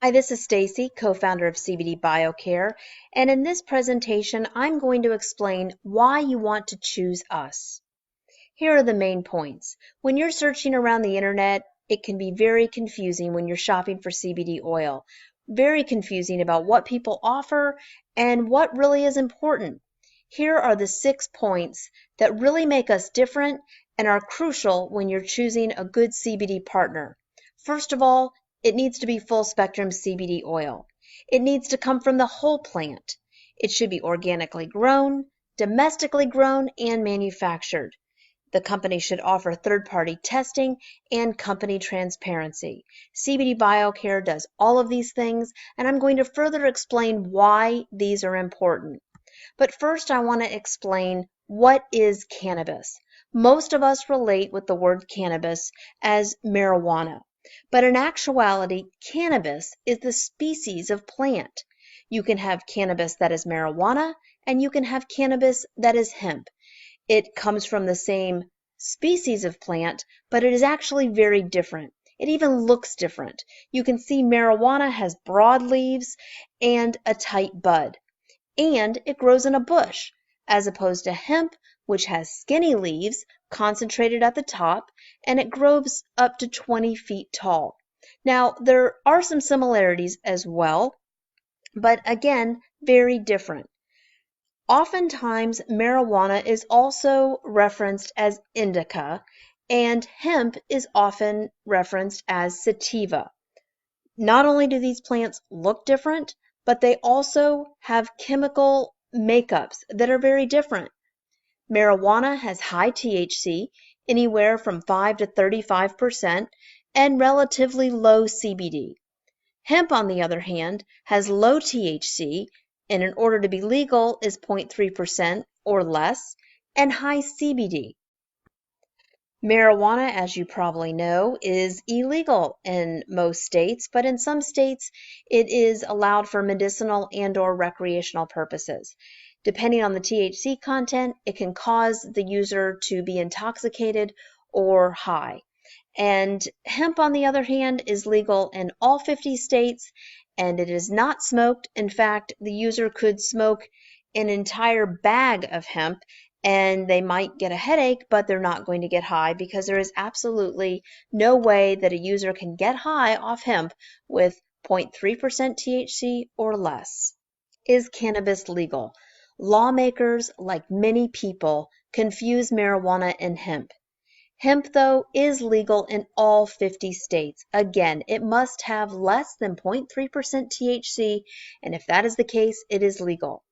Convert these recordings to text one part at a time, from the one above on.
Hi, this is Stacy, co-founder of CBD BioCare, and in this presentation, I'm going to explain why you want to choose us. Here are the main points. When you're searching around the internet, it can be very confusing when you're shopping for CBD oil. Very confusing about what people offer and what really is important. Here are the 6 points that really make us different and are crucial when you're choosing a good CBD partner. First of all, it needs to be full spectrum CBD oil. It needs to come from the whole plant. It should be organically grown, domestically grown, and manufactured. The company should offer third-party testing and company transparency. CBD BioCare does all of these things, and I'm going to further explain why these are important. But first, I want to explain what is cannabis. Most of us relate with the word cannabis as marijuana, but in actuality, cannabis is the species of plant. You can have cannabis that is marijuana, and you can have cannabis that is hemp. It comes from the same species of plant, but it is actually very different. It even looks different. You can see marijuana has broad leaves and a tight bud, and it grows in a bush, as opposed to hemp, which has skinny leaves concentrated at the top, and it grows up to 20 feet tall. Now, there are some similarities as well, but again, very different. Oftentimes, marijuana is also referenced as indica, and hemp is often referenced as sativa. Not only do these plants look different, but they also have chemical makeups that are very different. Marijuana has high THC, anywhere from 5 to 35%, and relatively low CBD. Hemp, on the other hand, has low THC, and in order to be legal is 0.3% or less, and high CBD. Marijuana, as you probably know, is illegal in most states, but in some states it is allowed for medicinal and/or recreational purposes. Depending on the THC content, it can cause the user to be intoxicated or high. And hemp, on the other hand, is legal in all 50 states, and it is not smoked. In fact, the user could smoke an entire bag of hemp and they might get a headache, but they're not going to get high because there is absolutely no way that a user can get high off hemp with 0.3% THC or less. Is cannabis legal? Lawmakers, like many people, confuse marijuana and hemp. Hemp, though, is legal in all 50 states. Again, it must have less than 0.3% THC, and if that is the case, it is legal.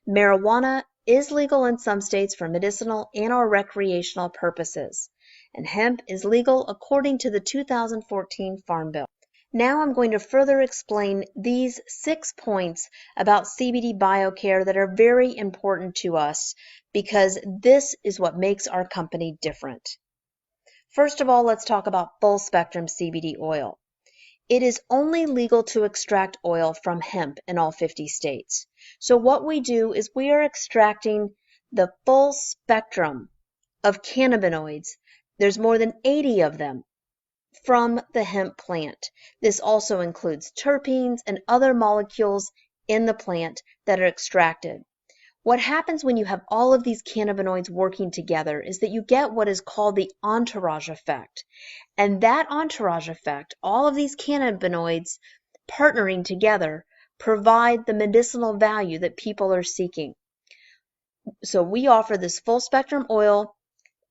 Marijuana is legal in some states for medicinal and/or recreational purposes, and hemp is legal according to the 2014 Farm Bill. Now I'm going to further explain these 6 points about CBD BioCare that are very important to us because this is what makes our company different. First of all, let's talk about full spectrum CBD oil. It is only legal to extract oil from hemp in all 50 states. So what we do is we are extracting the full spectrum of cannabinoids. There's more than 80 of them from the hemp plant. This also includes terpenes and other molecules in the plant that are extracted. What happens when you have all of these cannabinoids working together is that you get what is called the entourage effect. And that entourage effect, all of these cannabinoids partnering together, provide the medicinal value that people are seeking. So we offer this full spectrum oil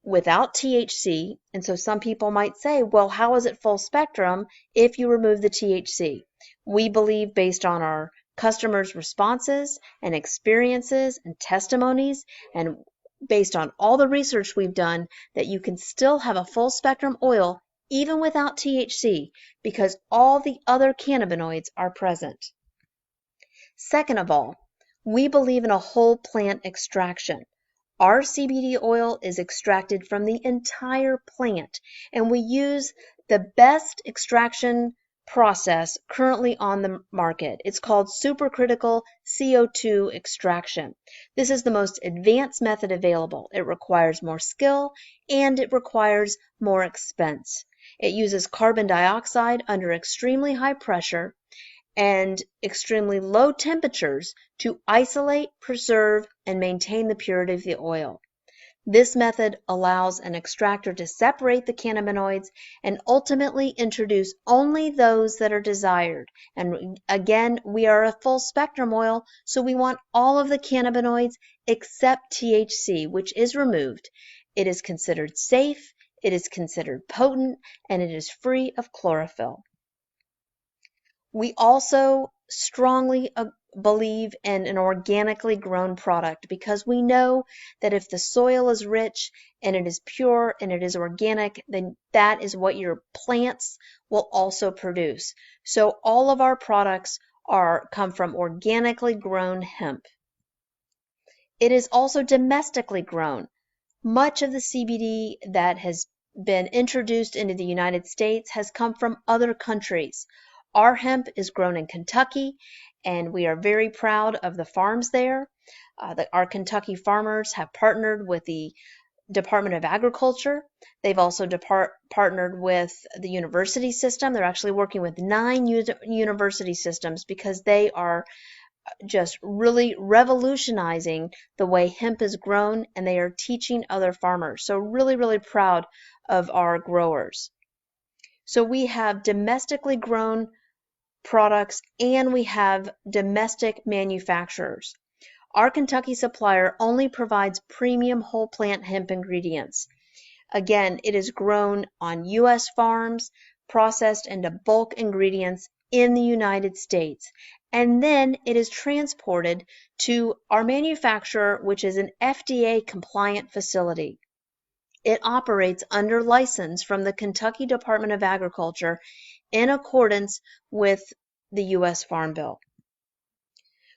without THC. And so some people might say, well, how is it full spectrum if you remove the THC? We believe, based on our customers' responses and experiences and testimonies, and based on all the research we've done, that you can still have a full spectrum oil even without THC because all the other cannabinoids are present. Second of all, we believe in a whole plant extraction. Our CBD oil is extracted from the entire plant, and we use the best extraction process currently on the market. It's called supercritical CO2 extraction. This is the most advanced method available. It requires more skill and it requires more expense. It uses carbon dioxide under extremely high pressure, and extremely low temperatures to isolate, preserve, and maintain the purity of the oil. This method allows an extractor to separate the cannabinoids and ultimately introduce only those that are desired. And again, we are a full spectrum oil, so we want all of the cannabinoids except THC, which is removed. It is considered safe, it is considered potent, and it is free of chlorophyll. We also strongly believe in an organically grown product because we know that if the soil is rich and it is pure and it is organic, then that is what your plants will also produce. So all of our products come from organically grown hemp. It is also domestically grown. Much of the CBD that has been introduced into the United States has come from other countries. Our hemp is grown in Kentucky, and we are very proud of the farms there. Our Kentucky farmers have partnered with the Department of Agriculture. They've also partnered with the university system. They're actually working with 9 university systems because they are just really revolutionizing the way hemp is grown, and they are teaching other farmers. So really, really proud of our growers. So we have domestically grown products and we have domestic manufacturers. Our Kentucky supplier only provides premium whole plant hemp ingredients. Again, it is grown on U.S. farms, processed into bulk ingredients in the United States, and then it is transported to our manufacturer, which is an FDA compliant facility. It operates under license from the Kentucky Department of Agriculture in accordance with the U.S. Farm Bill.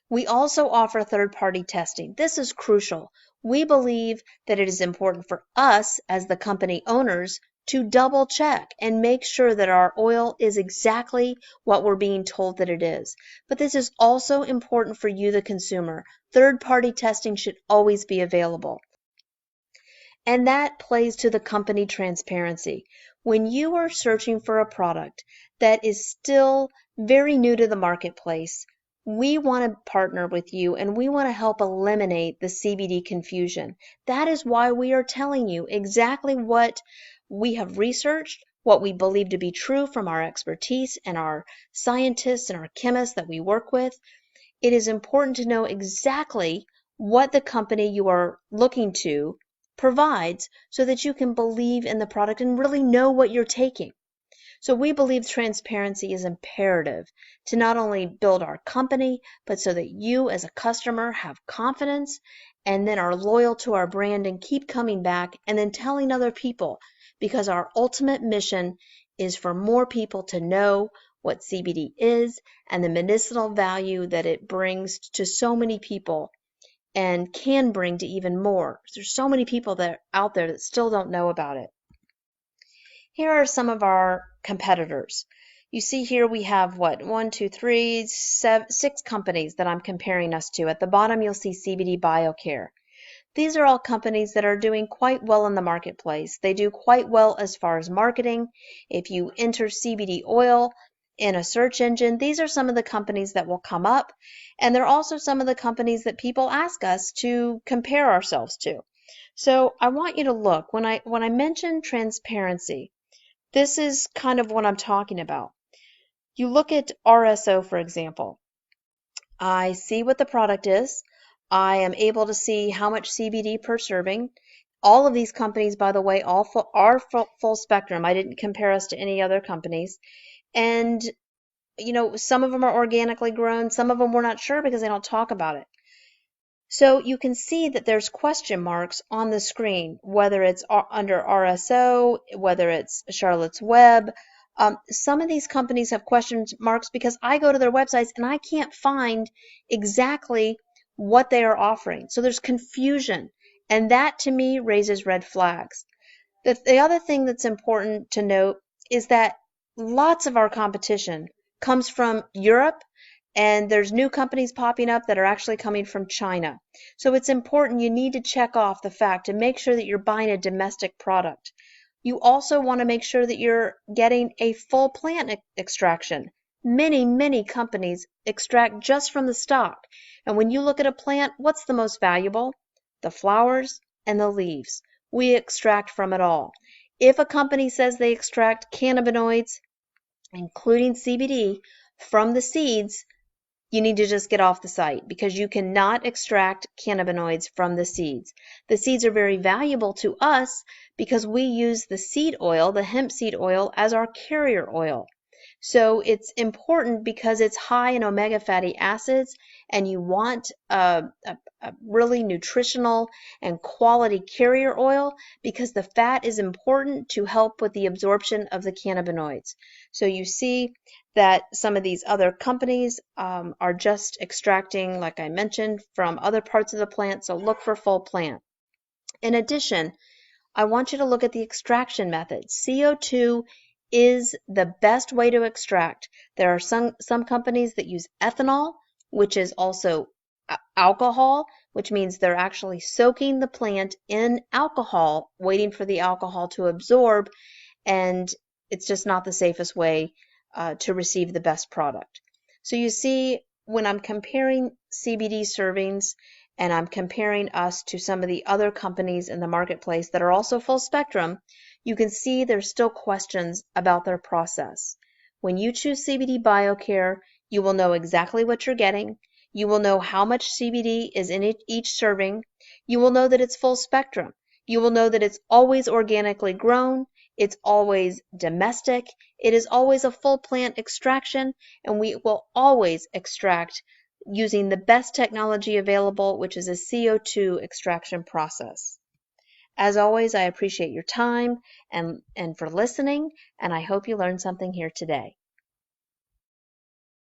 We also offer third-party testing. This is crucial. We believe that it is important for us as the company owners to double check and make sure that our oil is exactly what we're being told that it is. But this is also important for you, the consumer. Third-party testing should always be available. And that plays to the company transparency. When you are searching for a product that is still very new to the marketplace, we want to partner with you and we want to help eliminate the CBD confusion. That is why we are telling you exactly what we have researched, what we believe to be true from our expertise and our scientists and our chemists that we work with. It is important to know exactly what the company you are looking to provides so that you can believe in the product and really know what you're taking. So we believe transparency is imperative to not only build our company, but so that you as a customer have confidence and then are loyal to our brand and keep coming back and then telling other people, because our ultimate mission is for more people to know what CBD is and the medicinal value that it brings to so many people and can bring to even more. There's so many people that out there that still don't know about it. Here are some of our competitors. You see here we have what? 6 companies that I'm comparing us to. At the bottom you'll see CBD BioCare. These are all companies that are doing quite well in the marketplace. They do quite well as far as marketing. If you enter CBD oil in a search engine, these are some of the companies that will come up, and they're also some of the companies that people ask us to compare ourselves to. So I want you to look. When I mention transparency, this is kind of what I'm talking about. You look at RSO, for example. I see what the product is. I am able to see how much CBD per serving. All of these companies, by the way, are full spectrum. I didn't compare us to any other companies. And, some of them are organically grown. Some of them we're not sure because they don't talk about it. So you can see that there's question marks on the screen, whether it's under RSO, whether it's Charlotte's Web. Some of these companies have question marks because I go to their websites and I can't find exactly what they are offering. So there's confusion, and that to me raises red flags. The other thing that's important to note is that lots of our competition comes from Europe, and there's new companies popping up that are actually coming from China. So it's important, you need to check off the fact to make sure that you're buying a domestic product. You also want to make sure that you're getting a full plant extraction. Many companies extract just from the stalk. And when you look at a plant, what's the most valuable? The flowers and the leaves. We extract from it all. If a company says they extract cannabinoids, including CBD, from the seeds, you need to just get off the site because you cannot extract cannabinoids from the seeds. The seeds are very valuable to us because we use the seed oil, the hemp seed oil, as our carrier oil. So it's important because it's high in omega fatty acids, and you want a really nutritional and quality carrier oil because the fat is important to help with the absorption of the cannabinoids. So you see that some of these other companies are just extracting, like I mentioned, from other parts of the plant, so look for full plant. In addition, I want you to look at the extraction method. CO2 is the best way to extract. There are some companies that use ethanol, which is also alcohol, which means they're actually soaking the plant in alcohol, waiting for the alcohol to absorb, and it's just not the safest way to receive the best product. So you see, when I'm comparing CBD servings and I'm comparing us to some of the other companies in the marketplace that are also full spectrum, you can see there's still questions about their process. When you choose CBD BioCare, you will know exactly what you're getting. You will know how much CBD is in each serving. You will know that it's full spectrum. You will know that it's always organically grown. It's always domestic. It is always a full plant extraction, and we will always extract using the best technology available, which is a CO2 extraction process. As always, I appreciate your time and for listening, and I hope you learned something here today.